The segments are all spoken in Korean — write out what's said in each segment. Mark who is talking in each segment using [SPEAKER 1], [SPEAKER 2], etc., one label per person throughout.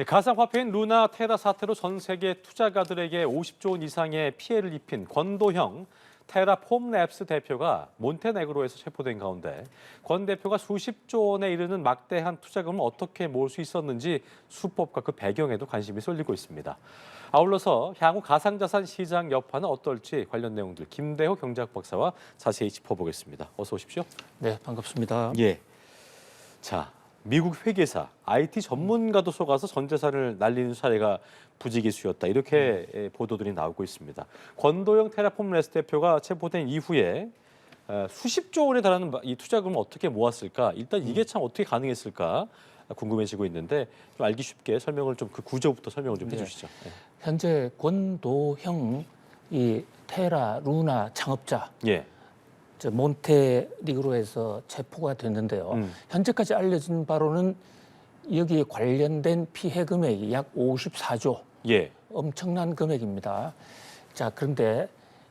[SPEAKER 1] 가상화폐인 루나 테라 사태로 전 세계 투자가들에게 50조 원 이상의 피해를 입힌 권도형 테라폼랩스 대표가 몬테네그로에서 체포된 가운데 권 대표가 수십조 원에 이르는 막대한 투자금을 어떻게 모을 수 있었는지 수법과 그 배경에도 관심이 쏠리고 있습니다. 아울러서 향후 가상자산 시장 여파는 어떨지 관련 내용들 김대호 경제학 박사와 자세히 짚어보겠습니다. 어서 오십시오.
[SPEAKER 2] 네, 반갑습니다.
[SPEAKER 1] 예. 자, 미국 회계사, IT 전문가도 속아서 전 재산을 날리는 사례가 부지기수였다. 이렇게 보도들이 나오고 있습니다. 권도영 테라폼레스 대표가 체포된 이후에 수십조 원에 달하는 이 투자금을 어떻게 모았을까? 일단 이게 참 어떻게 가능했을까? 궁금해지고 있는데 좀 알기 쉽게 설명을 좀 그 구조부터 설명을 좀 해주시죠. 네.
[SPEAKER 2] 현재 권도형 이 테라 루나 창업자
[SPEAKER 1] 예.
[SPEAKER 2] 몬테리그로에서 체포가 됐는데요. 현재까지 알려진 바로는 여기에 관련된 피해 금액이 약 54조.
[SPEAKER 1] 예.
[SPEAKER 2] 엄청난 금액입니다. 자, 그런데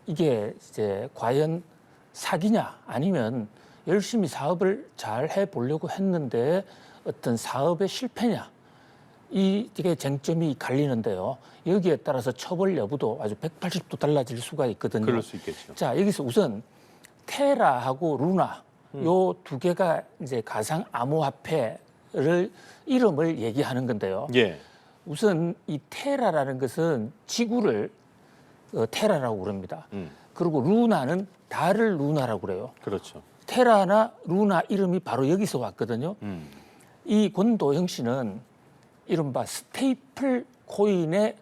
[SPEAKER 2] 이게 이제 과연 사기냐 아니면 열심히 사업을 잘 해보려고 했는데 어떤 사업의 실패냐 이게 쟁점이 갈리는데요. 여기에 따라서 처벌 여부도 아주 180도 달라질 수가 있거든요.
[SPEAKER 1] 그럴 수 있겠죠.
[SPEAKER 2] 자, 여기서 우선 테라하고 루나 요 두 개가 이제 가상 암호화폐를 이름을 얘기하는 건데요.
[SPEAKER 1] 예.
[SPEAKER 2] 우선 이 테라라는 것은 지구를 테라라고 그럽니다. 그리고 루나는 달을 루나라고 그래요.
[SPEAKER 1] 그렇죠.
[SPEAKER 2] 테라나 루나 이름이 바로 여기서 왔거든요. 이 권도영 씨는 이른바 스테이플 코인의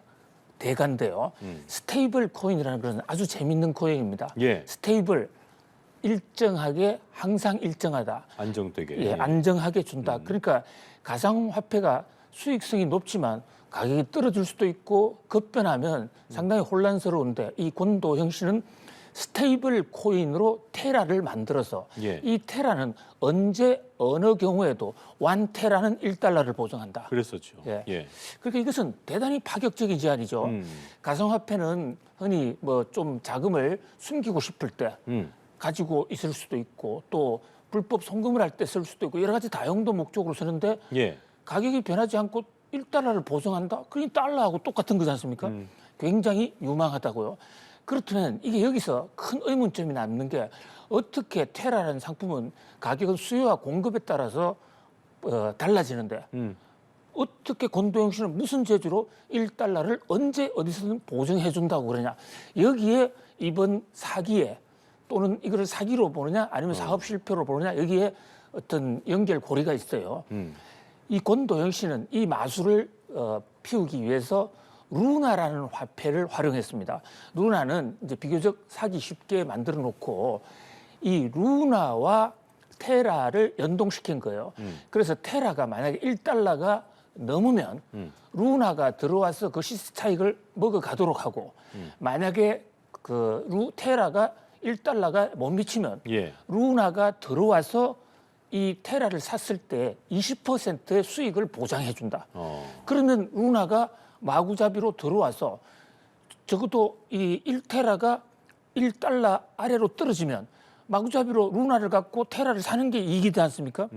[SPEAKER 2] 대가인데요. 스테이블 코인이라는 것은 아주 재밌는 코인입니다.
[SPEAKER 1] 예.
[SPEAKER 2] 스테이블, 일정하게 항상 일정하다.
[SPEAKER 1] 안정되게.
[SPEAKER 2] 예, 안정하게 준다. 그러니까 가상화폐가 수익성이 높지만 가격이 떨어질 수도 있고 급변하면 상당히 혼란스러운데 이 권도형 씨는 스테이블 코인으로 테라를 만들어서
[SPEAKER 1] 예.
[SPEAKER 2] 이 테라는 언제 어느 경우에도 완 테라는 1달러를 보증한다.
[SPEAKER 1] 그랬었죠.
[SPEAKER 2] 예.
[SPEAKER 1] 예.
[SPEAKER 2] 그러니까 이것은 대단히 파격적인 제안이죠. 가상화폐는 흔히 뭐 좀 자금을 숨기고 싶을 때 가지고 있을 수도 있고 또 불법 송금을 할 때 쓸 수도 있고 여러 가지 다용도 목적으로 쓰는데
[SPEAKER 1] 예.
[SPEAKER 2] 가격이 변하지 않고 1달러를 보증한다? 그게 달러하고 똑같은 거지 않습니까? 굉장히 유망하다고요. 그렇다면 이게 여기서 큰 의문점이 남는 게 어떻게 테라라는 상품은 가격은 수요와 공급에 따라서 달라지는데 어떻게 권도영 씨는 무슨 재주로 1달러를 언제 어디서든 보증해 준다고 그러냐. 여기에 이번 사기에 또는 이걸 사기로 보느냐 아니면 사업 실패로 보느냐 여기에 어떤 연결고리가 있어요. 이 권도영 씨는 이 마술을 피우기 위해서 루나라는 화폐를 활용했습니다. 루나는 이제 비교적 사기 쉽게 만들어 놓고 이 루나와 테라를 연동시킨 거예요. 그래서 테라가 만약에 1달러가 넘으면 루나가 들어와서 그 시세 차익을 먹어가도록 하고 만약에 그 테라가 1달러가 못 미치면
[SPEAKER 1] 예.
[SPEAKER 2] 루나가 들어와서 이 테라를 샀을 때 20%의 수익을 보장해 준다. 그러면 루나가 마구잡이로 들어와서 적어도 이 1테라가 1달러 아래로 떨어지면 마구잡이로 루나를 갖고 테라를 사는 게 이익이 되지 않습니까?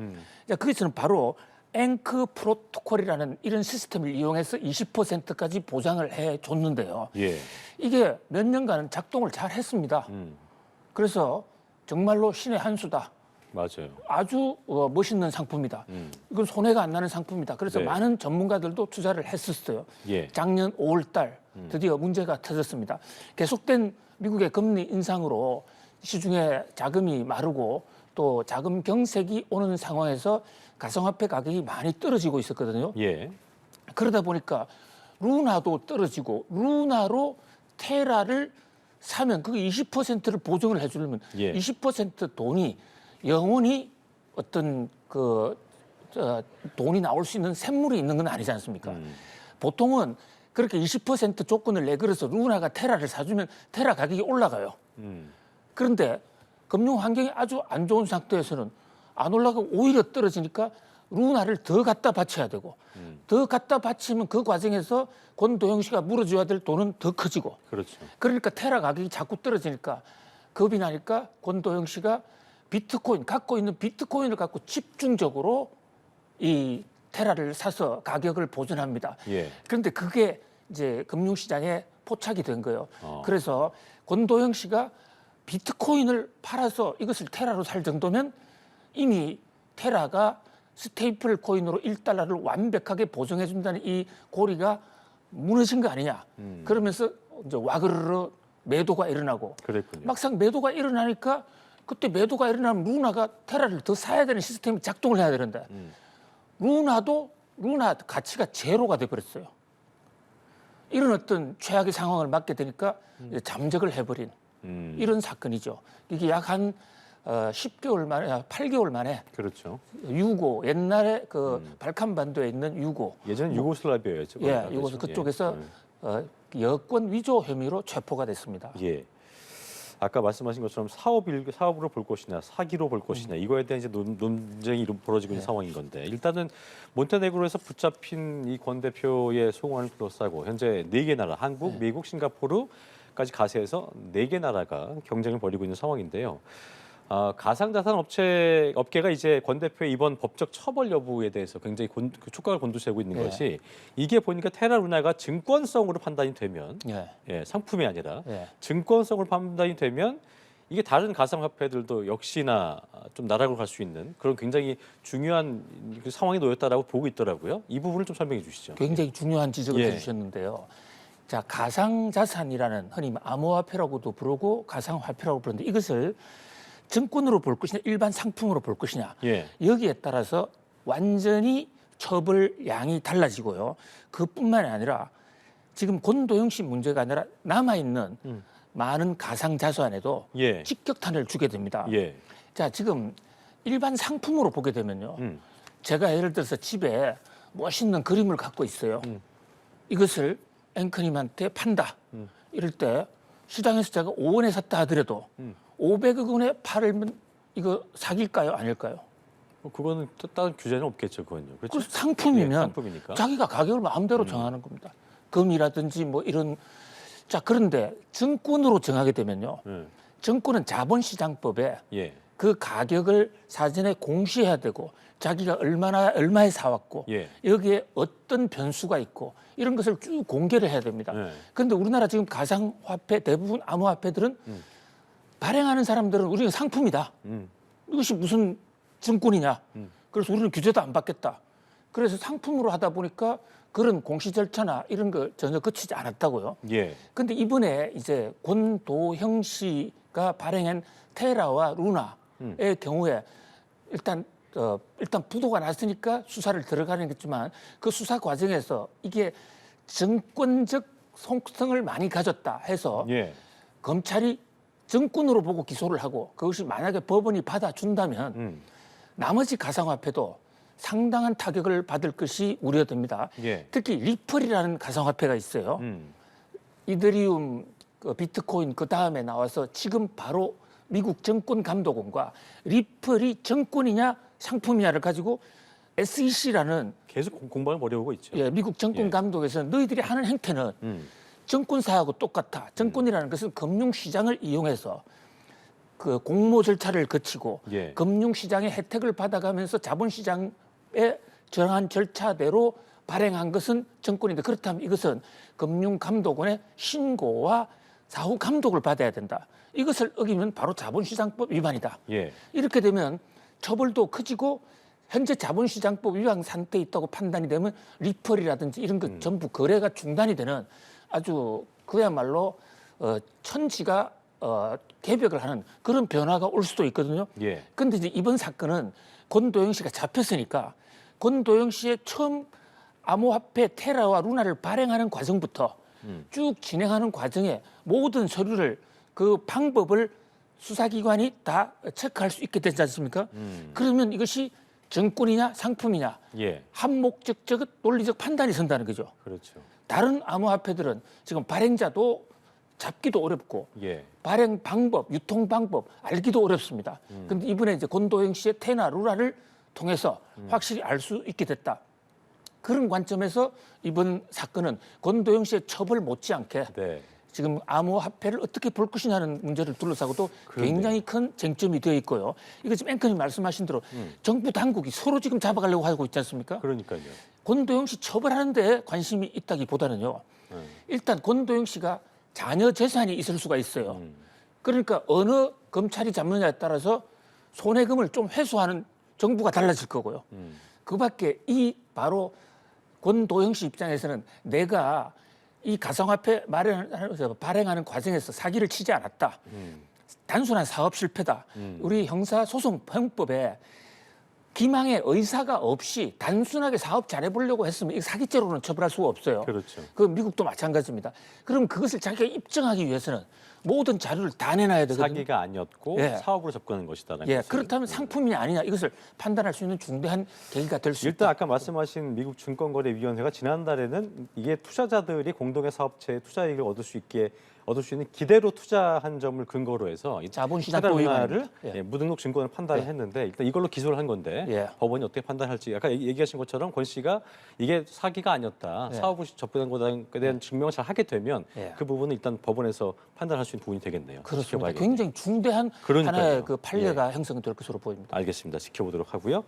[SPEAKER 2] 자, 그것은 바로 앵크 프로토콜이라는 이런 시스템을 이용해서 20%까지 보장을 해 줬는데요.
[SPEAKER 1] 예.
[SPEAKER 2] 이게 몇 년간 작동을 잘 했습니다. 그래서 정말로 신의 한 수다.
[SPEAKER 1] 맞아요.
[SPEAKER 2] 아주 멋있는 상품이다. 이건 손해가 안 나는 상품이다. 그래서
[SPEAKER 1] 네.
[SPEAKER 2] 많은 전문가들도 투자를 했었어요.
[SPEAKER 1] 예.
[SPEAKER 2] 작년 5월 달 드디어 문제가 터졌습니다. 계속된 미국의 금리 인상으로 시중에 자금이 마르고 또 자금 경색이 오는 상황에서 가상화폐 가격이 많이 떨어지고 있었거든요.
[SPEAKER 1] 예.
[SPEAKER 2] 그러다 보니까 루나도 떨어지고 루나로 테라를 사면 그 20%를 보증을 해주려면
[SPEAKER 1] 예.
[SPEAKER 2] 20% 돈이 영원히 어떤 돈이 나올 수 있는 샘물이 있는 건 아니지 않습니까? 보통은 그렇게 20% 조건을 내걸어서 루나가 테라를 사주면 테라 가격이 올라가요. 그런데 금융 환경이 아주 안 좋은 상태에서는 안 올라가고 오히려 떨어지니까 루나를 더 갖다 바쳐야 되고 더 갖다 바치면 그 과정에서 권도영 씨가 물어줘야 될 돈은 더 커지고
[SPEAKER 1] 그렇죠.
[SPEAKER 2] 그러니까 테라 가격이 자꾸 떨어지니까 겁이 나니까 권도영 씨가 비트코인 갖고 있는 비트코인을 갖고 집중적으로 이 테라를 사서 가격을 보존합니다.
[SPEAKER 1] 예.
[SPEAKER 2] 그런데 그게 이제 금융시장에 포착이 된 거예요.
[SPEAKER 1] 어.
[SPEAKER 2] 그래서 권도영 씨가 비트코인을 팔아서 이것을 테라로 살 정도면 이미 테라가 스테이플 코인으로 1달러를 완벽하게 보증해준다는 이 고리가 무너진 거 아니냐. 그러면서 이제 와그르르 매도가 일어나고
[SPEAKER 1] 그랬군요.
[SPEAKER 2] 막상 매도가 일어나니까 그때 매도가 일어나면 루나가 테라를 더 사야 되는 시스템이 작동을 해야 되는데 루나 가치가 제로가 돼버렸어요. 이런 어떤 최악의 상황을 맞게 되니까 이제 잠적을 해버린 이런 사건이죠. 이게 약 한 10개월 만에, 8개월 만에
[SPEAKER 1] 그렇죠.
[SPEAKER 2] 유고 옛날에 그 발칸반도에 있는 유고
[SPEAKER 1] 예전 유고슬라비아였죠.
[SPEAKER 2] 예,
[SPEAKER 1] 거기가,
[SPEAKER 2] 이곳
[SPEAKER 1] 그렇죠?
[SPEAKER 2] 그쪽에서
[SPEAKER 1] 예.
[SPEAKER 2] 여권 위조 혐의로 체포가 됐습니다.
[SPEAKER 1] 예. 아까 말씀하신 것처럼 사업으로 볼 것이냐, 사기로 볼 것이냐 이거에 대한 이제 논쟁이 벌어지고 있는 상황인 건데 일단은 몬테네그로에서 붙잡힌 이 권 대표의 송환을 둘러싸고 현재 4개 나라, 한국, 미국, 싱가포르까지 가세해서 4개 나라가 경쟁을 벌이고 있는 상황인데요. 가상자산 업계가 이제 권 대표의 이번 법적 처벌 여부에 대해서 굉장히 촉각을 곤두세우고 있는
[SPEAKER 2] 예.
[SPEAKER 1] 것이 이게 보니까 테라루나가 증권성으로 판단이 되면
[SPEAKER 2] 예.
[SPEAKER 1] 예, 상품이 아니라
[SPEAKER 2] 예.
[SPEAKER 1] 증권성으로 판단이 되면 이게 다른 가상화폐들도 역시나 좀 나락으로 갈 수 있는 그런 굉장히 중요한 그 상황에 놓였다라고 보고 있더라고요. 이 부분을 좀 설명해 주시죠.
[SPEAKER 2] 굉장히 중요한 지적을
[SPEAKER 1] 예.
[SPEAKER 2] 해주셨는데요. 자, 가상자산이라는 흔히 암호화폐라고도 부르고 가상화폐라고 부르는데 이것을 증권으로 볼 것이냐 일반 상품으로 볼 것이냐
[SPEAKER 1] 예.
[SPEAKER 2] 여기에 따라서 완전히 처벌 양이 달라지고요. 그뿐만이 아니라 지금 권도영 씨 문제가 아니라 남아있는 많은 가상자산에도
[SPEAKER 1] 예.
[SPEAKER 2] 직격탄을 주게 됩니다.
[SPEAKER 1] 예.
[SPEAKER 2] 자, 지금 일반 상품으로 보게 되면요. 제가 예를 들어서 집에 멋있는 그림을 갖고 있어요. 이것을 앵커님한테 판다. 이럴 때 시장에서 제가 5원에 샀다 하더라도 500억 원에 팔면 이거 사기일까요? 아닐까요?
[SPEAKER 1] 그거는 다른 규제는 없겠죠, 그건요.
[SPEAKER 2] 그
[SPEAKER 1] 그렇죠?
[SPEAKER 2] 상품이면
[SPEAKER 1] 예, 상품이니까.
[SPEAKER 2] 자기가 가격을 마음대로 정하는 겁니다. 금이라든지 뭐 이런. 자, 그런데 증권으로 정하게 되면요. 증권은 자본시장법에
[SPEAKER 1] 예.
[SPEAKER 2] 그 가격을 사전에 공시해야 되고 자기가 얼마에 사왔고
[SPEAKER 1] 예.
[SPEAKER 2] 여기에 어떤 변수가 있고 이런 것을 쭉 공개를 해야 됩니다.
[SPEAKER 1] 예.
[SPEAKER 2] 그런데 우리나라 지금 가상화폐 대부분 암호화폐들은 발행하는 사람들은 우리는 상품이다. 이것이 무슨 증권이냐. 그래서 우리는 규제도 안 받겠다. 그래서 상품으로 하다 보니까 그런 공시 절차나 이런 거 전혀 거치지 않았다고요.
[SPEAKER 1] 예.
[SPEAKER 2] 근데 이번에 이제 권도형 씨가 발행한 테라와 루나의 경우에 일단 부도가 났으니까 수사를 들어가는 거지만 그 수사 과정에서 이게 정권적 속성을 많이 가졌다 해서
[SPEAKER 1] 예.
[SPEAKER 2] 검찰이 정권으로 보고 기소를 하고 그것이 만약에 법원이 받아준다면 나머지 가상화폐도 상당한 타격을 받을 것이 우려됩니다.
[SPEAKER 1] 예.
[SPEAKER 2] 특히 리플이라는 가상화폐가 있어요. 이더리움, 비트코인 그 다음에 나와서 지금 바로 미국 정권감독원과 리플이 정권이냐 상품이냐를 가지고 SEC라는
[SPEAKER 1] 계속 공방을 벌여오고 있죠.
[SPEAKER 2] 예, 미국 정권감독에서 너희들이 하는 행태는 정권사하고 똑같아. 정권이라는 것은 금융시장을 이용해서 그 공모 절차를 거치고
[SPEAKER 1] 예.
[SPEAKER 2] 금융시장의 혜택을 받아가면서 자본시장에 정한 절차대로 발행한 것은 정권인데 그렇다면 이것은 금융감독원의 신고와 사후 감독을 받아야 된다. 이것을 어기면 바로 자본시장법 위반이다.
[SPEAKER 1] 예.
[SPEAKER 2] 이렇게 되면 처벌도 커지고 현재 자본시장법 위반 상태에 있다고 판단이 되면 리플이라든지 이런 것 전부 거래가 중단이 되는 아주 그야말로 천지가 개벽을 하는 그런 변화가 올 수도 있거든요.
[SPEAKER 1] 예.
[SPEAKER 2] 그런데 이제 이번 사건은 권도영 씨가 잡혔으니까 권도영 씨의 처음 암호화폐 테라와 루나를 발행하는 과정부터 쭉 진행하는 과정에 모든 서류를 그 방법을 수사기관이 다 체크할 수 있게 되지 않습니까? 그러면 이것이 정권이냐 상품이냐
[SPEAKER 1] 예.
[SPEAKER 2] 한목적적 논리적 판단이 선다는 거죠.
[SPEAKER 1] 그렇죠.
[SPEAKER 2] 다른 암호화폐들은 지금 발행자도 잡기도 어렵고
[SPEAKER 1] 예.
[SPEAKER 2] 발행 방법, 유통 방법 알기도 어렵습니다. 그런데 이번에 이제 권도영 씨의 테나 루라를 통해서 확실히 알 수 있게 됐다. 그런 관점에서 이번 사건은 권도영 씨의 처벌 못지않게
[SPEAKER 1] 네.
[SPEAKER 2] 지금 암호화폐를 어떻게 볼 것이냐는 문제를 둘러싸고도
[SPEAKER 1] 그런데요.
[SPEAKER 2] 굉장히 큰 쟁점이 되어 있고요. 이거 지금 앵커님 말씀하신 대로 정부 당국이 서로 지금 잡아가려고 하고 있지 않습니까?
[SPEAKER 1] 그러니까요.
[SPEAKER 2] 권도영 씨 처벌하는 데 관심이 있다기보다는요. 일단 권도영 씨가 자녀 재산이 있을 수가 있어요. 그러니까 어느 검찰이 잡느냐에 따라서 손해금을 좀 회수하는 정부가 달라질 거고요. 그밖에 이 바로 권도영 씨 입장에서는 내가 이 가상화폐 발행하는 과정에서 사기를 치지 않았다. 단순한 사업 실패다. 우리 형사소송법에 기망의 의사가 없이 단순하게 사업 잘해보려고 했으면 이 사기죄로는 처벌할 수가 없어요.
[SPEAKER 1] 그렇죠.
[SPEAKER 2] 그 미국도 마찬가지입니다. 그럼 그것을 자기가 입증하기 위해서는 모든 자료를 다 내놔야 되거든요.
[SPEAKER 1] 사기가 아니었고
[SPEAKER 2] 예.
[SPEAKER 1] 사업으로 접근한 것이다라는
[SPEAKER 2] 예,
[SPEAKER 1] 것을.
[SPEAKER 2] 그렇다면 상품이 아니냐 이것을 판단할 수 있는 중대한 계기가 될 수 있다.
[SPEAKER 1] 일단 아까 말씀하신 미국 증권거래위원회가 지난달에는 이게 투자자들이 공동의 사업체에 투자이익을 얻을 수 있는 기대로 투자한 점을 근거로 해서 이
[SPEAKER 2] 자본시장
[SPEAKER 1] 테라
[SPEAKER 2] 또
[SPEAKER 1] 루나를
[SPEAKER 2] 위반입니다. 예.
[SPEAKER 1] 무등록 증권을 판단을
[SPEAKER 2] 예.
[SPEAKER 1] 했는데 일단 이걸로 기소를 한 건데
[SPEAKER 2] 예.
[SPEAKER 1] 법원이 어떻게 판단할지 아까 얘기하신 것처럼 권 씨가 이게 사기가 아니었다
[SPEAKER 2] 예.
[SPEAKER 1] 사업으로 접근한 것에 대한 증명을 잘 하게 되면
[SPEAKER 2] 예.
[SPEAKER 1] 그 부분은 일단 법원에서 판단할 수 있는 부분이 되겠네요.
[SPEAKER 2] 그렇습니다.
[SPEAKER 1] 지켜봐야겠네요.
[SPEAKER 2] 굉장히 중대한
[SPEAKER 1] 그러니까요.
[SPEAKER 2] 하나의 그 판례가 형성될 것으로 보입니다.
[SPEAKER 1] 알겠습니다. 지켜보도록 하고요.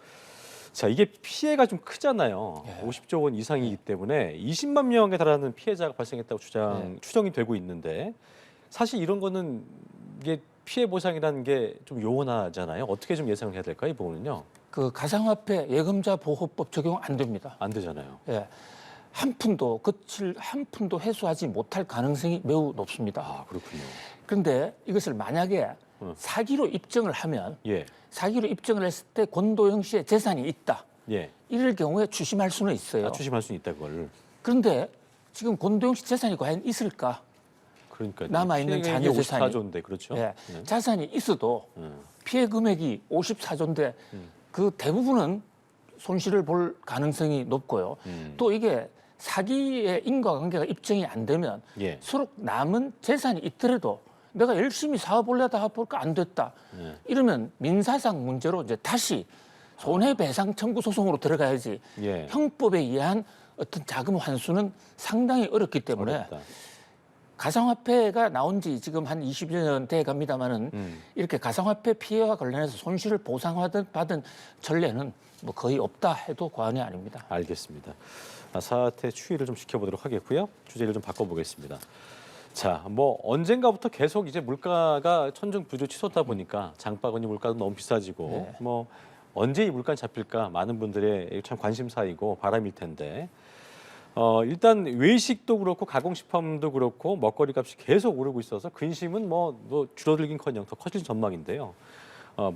[SPEAKER 1] 자, 이게 피해가 좀 크잖아요.
[SPEAKER 2] 예.
[SPEAKER 1] 50조 원 이상이기 때문에 20만 명에 달하는 피해자가 발생했다고
[SPEAKER 2] 예.
[SPEAKER 1] 추정이 되고 있는데 사실 이런 거는 이게 피해 보상이라는 게 좀 요원하잖아요. 어떻게 좀 예상을 해야 될까요? 이 부분은요.
[SPEAKER 2] 그 가상화폐 예금자 보호법 적용 안 됩니다.
[SPEAKER 1] 안 되잖아요.
[SPEAKER 2] 예. 한 푼도 회수하지 못할 가능성이 매우 높습니다.
[SPEAKER 1] 아, 그렇군요.
[SPEAKER 2] 그런데 이것을 만약에 사기로 입증을 하면
[SPEAKER 1] 예.
[SPEAKER 2] 사기로 입증을 했을 때 권도영 씨의 재산이 있다.
[SPEAKER 1] 예.
[SPEAKER 2] 이럴 경우에 추심할 수는 있어요.
[SPEAKER 1] 추심할 수 있다 그걸.
[SPEAKER 2] 그런데 지금 권도영 씨 재산이 과연 있을까?
[SPEAKER 1] 그러니까
[SPEAKER 2] 남아있는 자녀 재산이.
[SPEAKER 1] 54조인데 그렇죠.
[SPEAKER 2] 예.
[SPEAKER 1] 네.
[SPEAKER 2] 자산이 있어도 피해 금액이 54조인데 그 대부분은 손실을 볼 가능성이 높고요. 또 이게 사기의 인과관계가 입증이 안 되면
[SPEAKER 1] 예.
[SPEAKER 2] 서로 남은 재산이 있더라도 내가 열심히 사업 올려다 보니까 안 됐다.
[SPEAKER 1] 예.
[SPEAKER 2] 이러면 민사상 문제로 이제 다시 손해배상 청구 소송으로 들어가야지
[SPEAKER 1] 예.
[SPEAKER 2] 형법에 의한 어떤 자금 환수는 상당히 어렵기 때문에
[SPEAKER 1] 어렵다.
[SPEAKER 2] 가상화폐가 나온 지 지금 한 20여 년 돼 갑니다만은 이렇게 가상화폐 피해와 관련해서 손실을 받은 전례는 뭐 거의 없다 해도 과언이 아닙니다.
[SPEAKER 1] 알겠습니다. 사태 추이를 좀 지켜보도록 하겠고요. 주제를 좀 바꿔보겠습니다. 자, 뭐 언젠가부터 계속 이제 물가가 천정부조 치솟다 보니까 장바구니 물가도 너무 비싸지고
[SPEAKER 2] 네.
[SPEAKER 1] 뭐 언제 이 물가 잡힐까 많은 분들의 참 관심사이고 바람일 텐데 일단 외식도 그렇고 가공식품도 그렇고 먹거리 값이 계속 오르고 있어서 근심은 뭐 줄어들긴커녕 더 커질 전망인데요.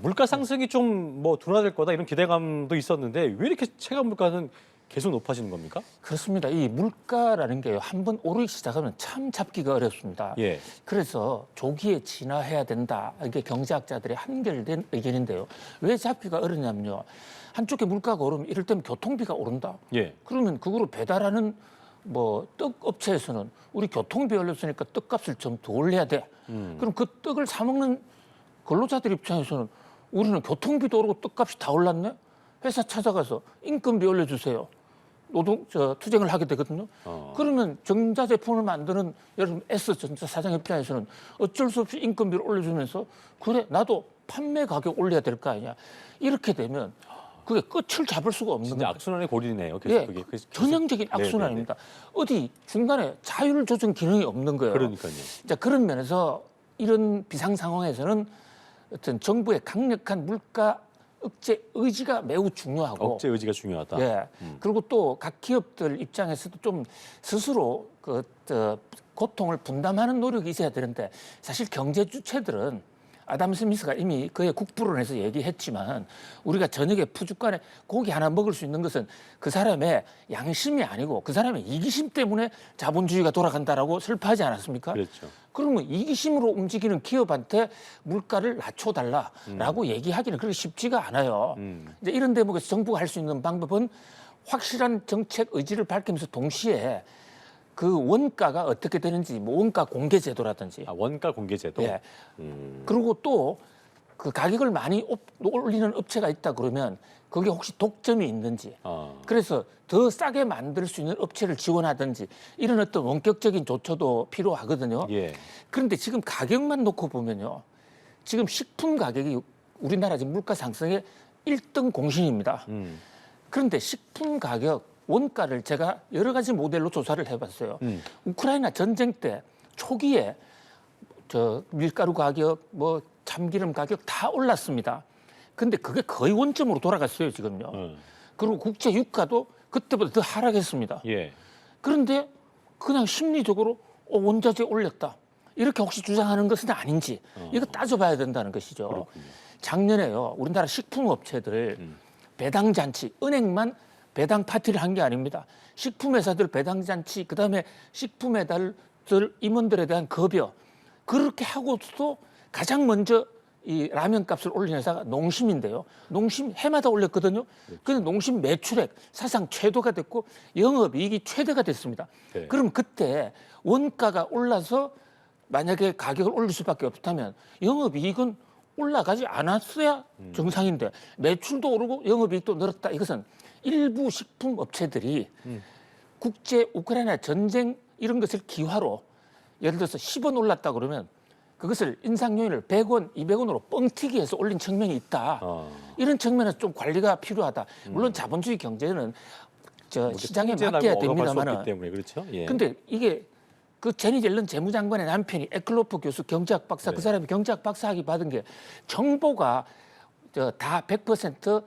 [SPEAKER 1] 물가 상승이 좀 뭐 둔화될 거다 이런 기대감도 있었는데 왜 이렇게 체감 물가는 계속 높아지는 겁니까?
[SPEAKER 2] 그렇습니다. 이 물가라는 게 한 번 오르기 시작하면 참 잡기가 어렵습니다.
[SPEAKER 1] 예.
[SPEAKER 2] 그래서 조기에 진화해야 된다. 이게 경제학자들의 한결된 의견인데요. 왜 잡기가 어렵냐면요. 한쪽에 물가가 오르면 이럴 때면 교통비가 오른다.
[SPEAKER 1] 예.
[SPEAKER 2] 그러면 그거로 배달하는 뭐 떡 업체에서는 우리 교통비 올렸으니까 떡값을 좀 더 올려야 돼. 그럼 그 떡을 사 먹는 근로자들 입장에서는 우리는 교통비도 오르고 떡값이 다 올랐네. 회사 찾아가서 인건비 올려주세요. 투쟁을 하게 되거든요. 그러면 전자제품을 만드는 예를 들면 S전자 사장 입장에서는 어쩔 수 없이 인건비를 올려주면서 그래 나도 판매 가격 올려야 될 거 아니야. 이렇게 되면 그게 끝을 잡을 수가 없는
[SPEAKER 1] 진짜
[SPEAKER 2] 거예요.
[SPEAKER 1] 악순환의 고리네요. 계속
[SPEAKER 2] 예,
[SPEAKER 1] 그게 계속.
[SPEAKER 2] 전형적인 악순환입니다. 어디 중간에 자율 조정 기능이 없는 거예요.
[SPEAKER 1] 그러니까요.
[SPEAKER 2] 자, 그런 면에서 이런 비상 상황에서는 어떤 정부의 강력한 물가 억제 의지가 매우 중요하고
[SPEAKER 1] 억제 의지가 중요하다.
[SPEAKER 2] 예. 그리고 또 각 기업들 입장에서도 좀 스스로 고통을 분담하는 노력이 있어야 되는데 사실 경제 주체들은 아담 스미스가 이미 그의 국부론에서 얘기했지만 우리가 저녁에 푸주간에 고기 하나 먹을 수 있는 것은 그 사람의 양심이 아니고 그 사람의 이기심 때문에 자본주의가 돌아간다라고 슬퍼하지 않았습니까?
[SPEAKER 1] 그렇죠.
[SPEAKER 2] 그러면 이기심으로 움직이는 기업한테 물가를 낮춰달라라고 얘기하기는 그렇게 쉽지가 않아요. 이제 이런 대목에서 정부가 할 수 있는 방법은 확실한 정책 의지를 밝히면서 동시에 그 원가가 어떻게 되는지 뭐 원가 공개 제도라든지
[SPEAKER 1] 원가 공개 제도.
[SPEAKER 2] 예. 그리고 또 그 가격을 많이 올리는 업체가 있다 그러면 그게 혹시 독점이 있는지 그래서 더 싸게 만들 수 있는 업체를 지원하든지 이런 어떤 원격적인 조처도 필요하거든요.
[SPEAKER 1] 예.
[SPEAKER 2] 그런데 지금 가격만 놓고 보면요. 지금 식품 가격이 우리나라 지금 물가 상승의 1등 공신입니다. 그런데 식품 가격 원가를 제가 여러 가지 모델로 조사를 해봤어요. 우크라이나 전쟁 때 초기에 저 밀가루 가격, 뭐 참기름 가격 다 올랐습니다. 근데 그게 거의 원점으로 돌아갔어요, 지금요. 그리고 국제 유가도 그때보다 더 하락했습니다.
[SPEAKER 1] 예.
[SPEAKER 2] 그런데 그냥 심리적으로 원자재 올렸다. 이렇게 혹시 주장하는 것은 아닌지 이거 따져봐야 된다는 것이죠.
[SPEAKER 1] 그렇군요.
[SPEAKER 2] 작년에요, 우리나라 식품업체들 배당잔치, 은행만 배당 파티를 한 게 아닙니다. 식품회사들 배당잔치, 그다음에 식품회사들 임원들에 대한 급여 그렇게 하고도 가장 먼저 이 라면 값을 올린 회사가 농심인데요. 농심 해마다 올렸거든요. 그런데 농심 매출액 사상 최고가 됐고 영업이익이 최대가 됐습니다.
[SPEAKER 1] 네.
[SPEAKER 2] 그럼 그때 원가가 올라서 만약에 가격을 올릴 수밖에 없다면 영업이익은 올라가지 않았어야 정상인데 매출도 오르고 영업이익도 늘었다. 이것은 일부 식품 업체들이 국제 우크라이나 전쟁 이런 것을 기화로 예를 들어서 10원 올랐다 그러면 그것을 인상 요인을 100원, 200원으로 뻥튀기 해서 올린 측면이 있다. 이런 측면에서 좀 관리가 필요하다. 물론 자본주의 경제는 저 시장에 맡겨야 됩니다만은.
[SPEAKER 1] 때문에 그렇죠. 예.
[SPEAKER 2] 근데 이게 그 제니 옐런 재무장관의 남편이 에클로프 교수 경제학 박사 그 사람이 경제학 박사학위 받은 게 정보가 다 100%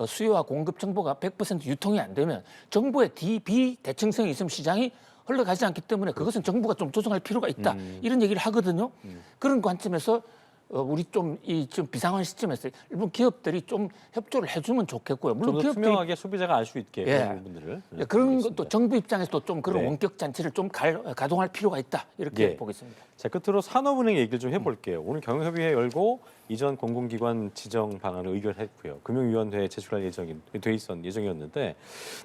[SPEAKER 2] 수요와 공급 정보가 100% 유통이 안 되면 정보의 비대称성이 있으면 시장이 흘러가지 않기 때문에 그것은 정부가 좀 조정할 필요가 있다. 이런 얘기를 하거든요. 그런 관점에서 우리 좀 좀 비상한 시점에서 일본 기업들이 좀 협조를 해주면 좋겠고요. 물론
[SPEAKER 1] 좀 더 투명하게 소비자가 알 수 있게
[SPEAKER 2] 예.
[SPEAKER 1] 그런 부분들을
[SPEAKER 2] 그런 것도 정부 입장에서도 좀 그런
[SPEAKER 1] 네.
[SPEAKER 2] 원격 잔치를 좀 가동할 필요가 있다. 이렇게
[SPEAKER 1] 예.
[SPEAKER 2] 보겠습니다.
[SPEAKER 1] 자, 끝으로 산업은행 얘기를 좀 해볼게요. 오늘 경영협의회 열고 이전 공공기관 지정 방안을 의결했고요. 금융위원회에 제출할 예정이었는데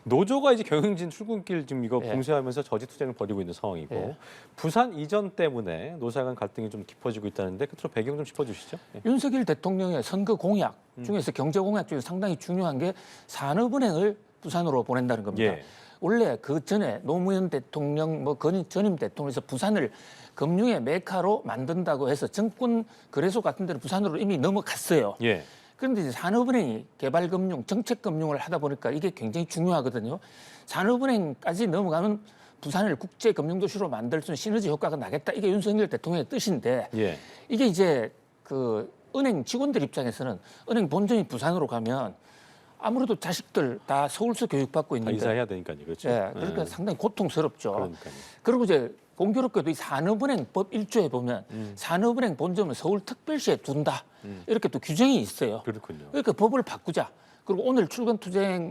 [SPEAKER 1] 노조가 이제 경영진 출근길 지금 이거
[SPEAKER 2] 예.
[SPEAKER 1] 공세하면서 저지 투쟁을 벌이고 있는 상황이고
[SPEAKER 2] 예.
[SPEAKER 1] 부산 이전 때문에 노사 간 갈등이 좀 깊어지고 있다는데 끝으로 배경 좀 짚어주시죠. 예.
[SPEAKER 2] 윤석열 대통령의 선거 공약 중에서 경제 공약 중에 상당히 중요한 게 산업은행을 부산으로 보낸다는 겁니다.
[SPEAKER 1] 예.
[SPEAKER 2] 원래 그 전에 노무현 대통령, 전임 대통령에서 부산을 금융의 메카로 만든다고 해서 정권 거래소 같은 데는 부산으로 이미 넘어갔어요.
[SPEAKER 1] 예.
[SPEAKER 2] 그런데 이제 산업은행이 개발금융, 정책금융을 하다 보니까 이게 굉장히 중요하거든요. 산업은행까지 넘어가면 부산을 국제금융도시로 만들 수 있는 시너지 효과가 나겠다. 이게 윤석열 대통령의 뜻인데
[SPEAKER 1] 예.
[SPEAKER 2] 이게 이제 그 은행 직원들 입장에서는 은행 본점이 부산으로 가면 아무래도 자식들 다 서울서 교육받고
[SPEAKER 1] 다
[SPEAKER 2] 있는데
[SPEAKER 1] 이사해야 되니까요. 그렇죠.
[SPEAKER 2] 예, 그러니까 상당히 고통스럽죠.
[SPEAKER 1] 그러니까요.
[SPEAKER 2] 그리고 이제 공교롭게도 이 산업은행법 1조에 보면 산업은행 본점은 서울특별시에 둔다. 이렇게 또 규정이 있어요.
[SPEAKER 1] 그렇군요.
[SPEAKER 2] 그러니까 법을 바꾸자. 그리고 오늘 출근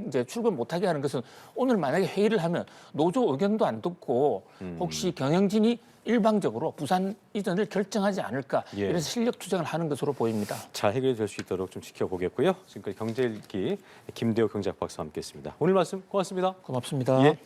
[SPEAKER 2] 이제 출근 못하게 하는 것은 오늘 만약에 회의를 하면 노조 의견도 안 듣고 혹시 경영진이 일방적으로 부산 이전을 결정하지 않을까
[SPEAKER 1] 예.
[SPEAKER 2] 이래서 실력 투쟁을 하는 것으로 보입니다.
[SPEAKER 1] 잘 해결될 수 있도록 좀 지켜보겠고요. 지금까지 경제일기 김대호 경제학 박사와 함께했습니다. 오늘 말씀 고맙습니다.
[SPEAKER 2] 고맙습니다.
[SPEAKER 1] 예.